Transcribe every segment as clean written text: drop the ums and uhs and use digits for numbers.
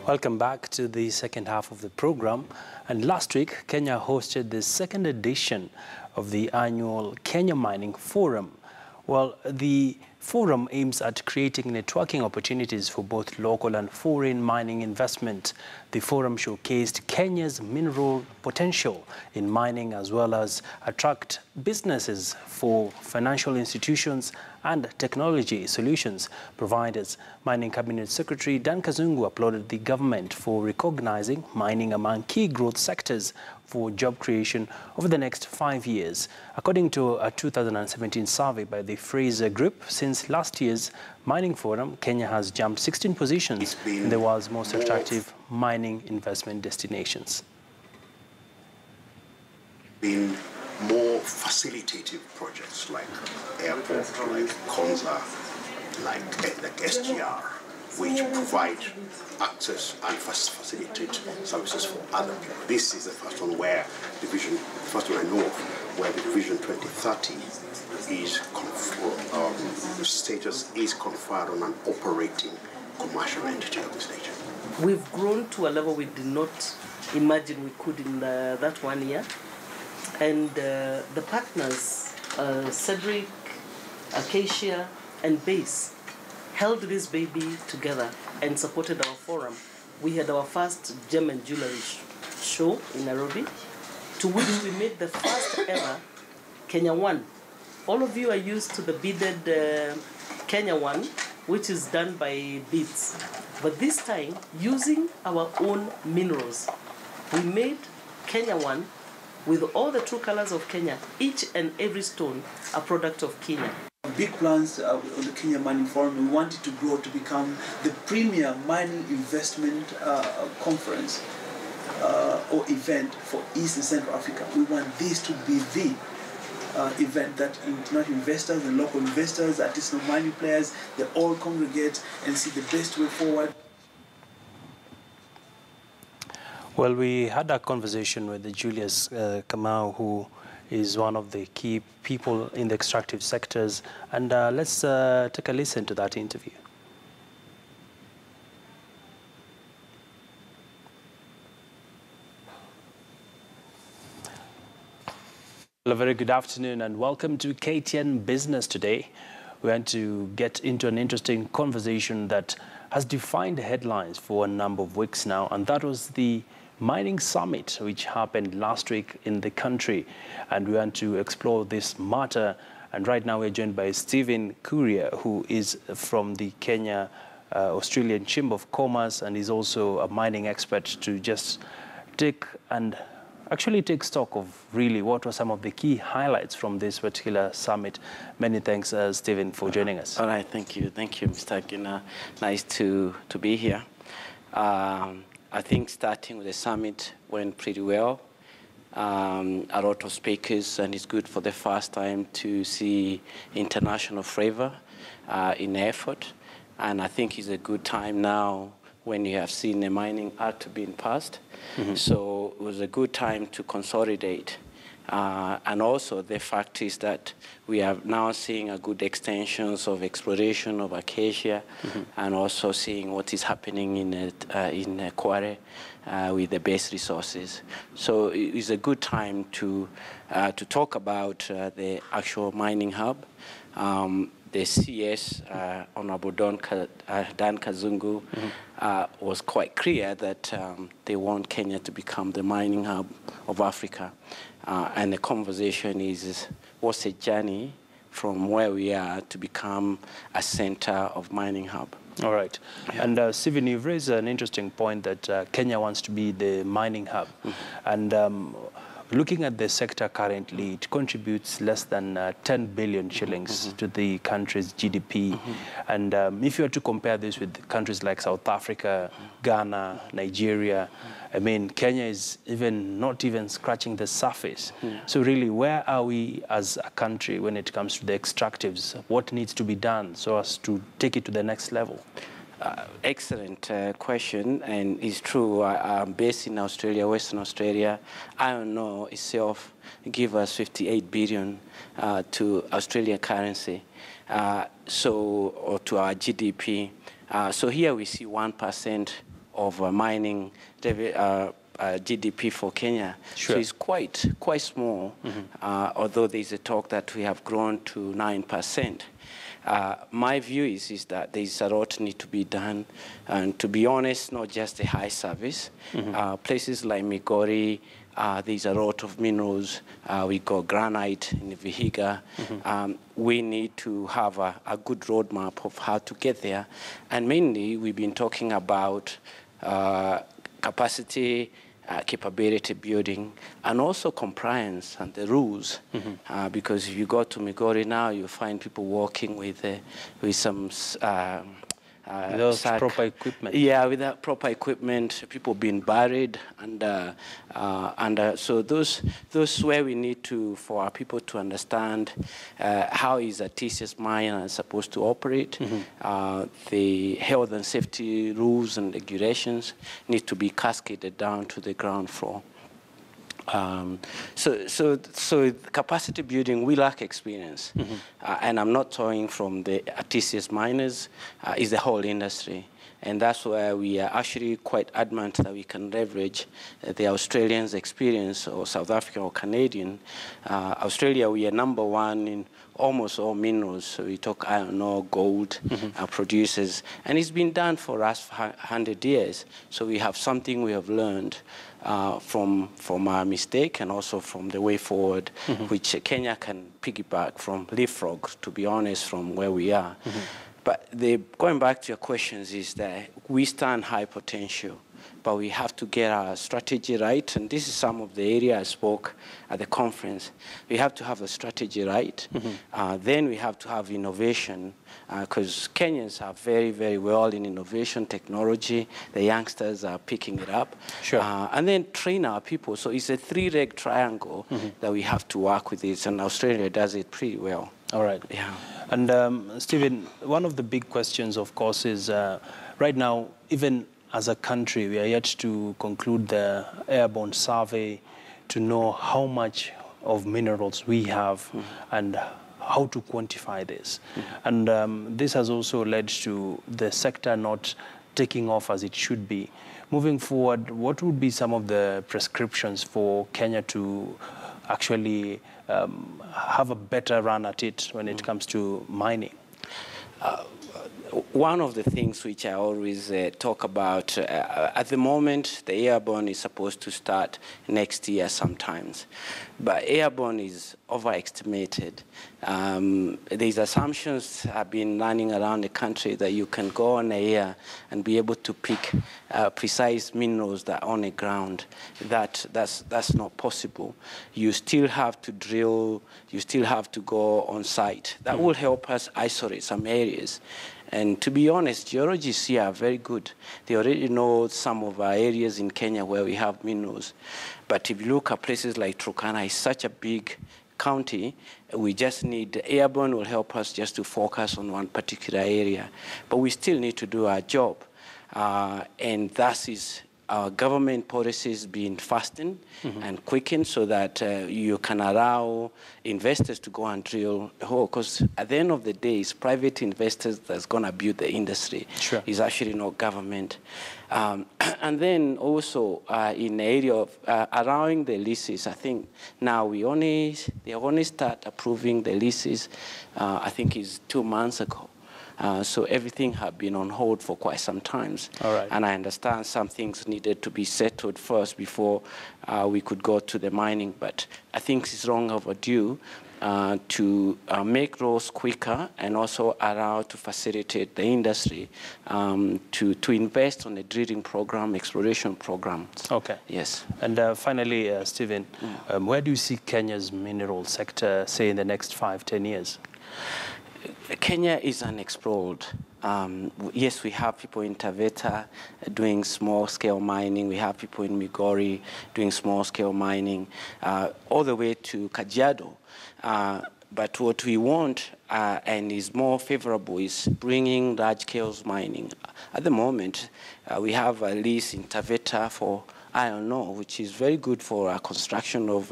Welcome back to the second half of the program. And last week, Kenya hosted the second edition of the annual Kenya Mining Forum. Well, the forum aims at creating networking opportunities for both local and foreign mining investment. The forum showcased Kenya's mineral potential in mining, as well as attract businesses for financial institutions and technology solutions providers. Mining Cabinet Secretary Dan Kazungu applauded the government for recognizing mining among key growth sectors for job creation over the next 5 years. According to a 2017 survey by the Fraser Group, since last year's Mining Forum, Kenya has jumped 16 positions in the world's most attractive mining investment destinations. Been more facilitative projects like airport, like Konza, like SGR, which provide access and facilitate services for other people. This is the first one where the first one I know of, where the Vision 2030 is the status is conferred on an operating commercial entity of this nature. We've grown to a level we did not imagine we could in that 1 year. And the partners, Cedric, Acacia, and Base, held this baby together and supported our forum. We had our first gem and jewelry show in Nairobi, to which we made the first ever Kenya One. All of you are used to the beaded Kenya One, which is done by beads. But this time, using our own minerals, we made Kenya One with all the true colors of Kenya, each and every stone a product of Kenya. Big plans on the Kenya Mining Forum. We want it to grow to become the premier mining investment conference or event for East and Central Africa. We want this to be the event that international investors and local investors, artisanal mining players, they all congregate and see the best way forward. Well, we had a conversation with Julius Kamau, who is one of the key people in the extractive sectors. And let's take a listen to that interview. Well, a very good afternoon and welcome to KTN Business today. We want to get into an interesting conversation that has defined the headlines for a number of weeks now, and that was the Mining Summit, which happened last week in the country. And we want to explore this matter. And right now we're joined by Stephen Kuria, who is from the Kenya Australian Chamber of Commerce and is also a mining expert, to just take stock of really what were some of the key highlights from this particular summit. Many thanks, Stephen, for joining us. All right, thank you, Mr. Gina. Nice to be here. I think starting with the summit went pretty well. A lot of speakers, and it's good for the first time to see international flavor in effort. And I think it's a good time now when you have seen the Mining Act being passed. Mm-hmm. So it was a good time to consolidate. And also the fact is that we are now seeing a good extensions of exploration of Acacia, mm-hmm. and also seeing what is happening in Kuria with the base resources. So it is a good time to talk about the actual mining hub. The CS, Honorable Dan Kazungu, mm-hmm. Was quite clear that they want Kenya to become the mining hub of Africa. And the conversation is, what's the journey from where we are to become a center of mining hub? All right. Yeah. And Stephen, you've raised an interesting point that Kenya wants to be the mining hub. Mm-hmm. And looking at the sector currently, it contributes less than 10 billion shillings, mm-hmm. to the country's GDP. Mm-hmm. And if you were to compare this with countries like South Africa, mm-hmm. Ghana, Nigeria, mm-hmm. I mean, Kenya is not even scratching the surface. Yeah. So really, where are we as a country when it comes to the extractives? What needs to be done so as to take it to the next level? Excellent question, and it's true. I'm based in Australia, Western Australia. Iron ore itself give us 58 billion to Australian currency, or to our GDP. So here we see 1% mining GDP for Kenya. Sure. So it's quite small, although there's a talk that we have grown to 9%. My view is that there's a lot need to be done, and to be honest, not just the high service. Places like Migori, there's a lot of minerals. We got granite in Vihiga. We need to have a good roadmap of how to get there. And mainly, we've been talking about capacity, capability building, and also compliance and the rules. Because if you go to Migori now, you find people working with some without proper equipment. Yeah, without proper equipment, people being buried, and so those where we need for our people to understand how is a TCS mine supposed to operate. The health and safety rules and regulations need to be cascaded down to the ground floor. So capacity building, we lack experience. And I'm not talking from the TCS miners, it's the whole industry. And that's where we are actually quite adamant that we can leverage the Australians' experience, or South African or Canadian. Australia, we are #1 in almost all minerals. So we talk iron ore, gold producers. And it's been done for us for 100 years. So we have something we have learned from our mistake, and also from the way forward, which Kenya can piggyback from leapfrog, to be honest, from where we are. But going back to your questions, is that we stand high potential, but we have to get our strategy right. And this is some of the area I spoke at the conference. We have to have a strategy right. Then we have to have innovation, because Kenyans are very, very well in innovation technology. The youngsters are picking it up. Sure. And then train our people. So it's a three-leg triangle that we have to work with this, and Australia does it pretty well. All right. Yeah. And Stephen, one of the big questions, of course, is right now, even as a country, we are yet to conclude the airborne survey to know how much of minerals we have and how to quantify this. And this has also led to the sector not taking off as it should be. Moving forward, what would be some of the prescriptions for Kenya to actually have a better run at it when it comes to mining? One of the things which I always talk about, at the moment, the airborne is supposed to start next year sometimes. But airborne is overestimated. These assumptions have been running around the country that you can go on the air and be able to pick precise minerals that are on the ground. That's not possible. You still have to drill. You still have to go on site. That will help us isolate some areas. And to be honest, geologists here are very good. They already know some of our areas in Kenya where we have minerals. But if you look at places like Turkana, it's such a big county. We just need, airborne will help us just to focus on one particular area. But we still need to do our job. And that is our government policies being fastened and quickened so that you can allow investors to go and drill the hole. Because at the end of the day, it's private investors that's going to build the industry. Sure. It's actually not government. And then also in the area of allowing the leases, I think now they only start approving the leases, I think it's 2 months ago. So everything had been on hold for quite some time. All right. And I understand some things needed to be settled first before we could go to the mining. But I think it's long overdue to make roads quicker and also allow to facilitate the industry to invest on the drilling program, exploration programs. Okay. Yes. And finally, Stephen, where do you see Kenya's mineral sector, say, in the next 5-10 years? Kenya is unexplored. Yes, we have people in Taveta doing small-scale mining. We have people in Migori doing small-scale mining, all the way to Kajiado. But what we want and is more favorable is bringing large-scale mining. At the moment, we have a lease in Taveta for iron ore, which is very good for construction of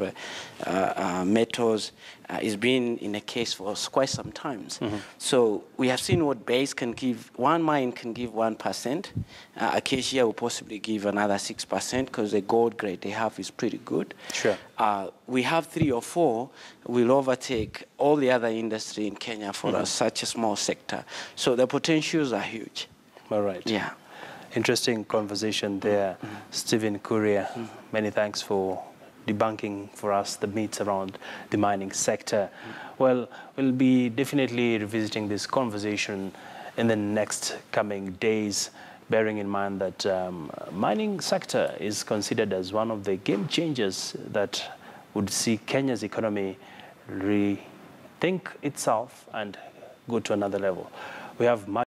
metals, is been in a case for quite some times. So we have seen what base can give. One mine can give 1%. Acacia will possibly give another 6% because the gold grade they have is pretty good. Sure. We have 3 or 4 will overtake all the other industry in Kenya for such a small sector. So the potentials are huge. All right. Yeah. Interesting conversation there, Stephen Kuria. Many thanks for debunking for us the myths around the mining sector. Well, we'll be definitely revisiting this conversation in the next coming days, bearing in mind that mining sector is considered as one of the game changers that would see Kenya's economy rethink itself and go to another level. We have much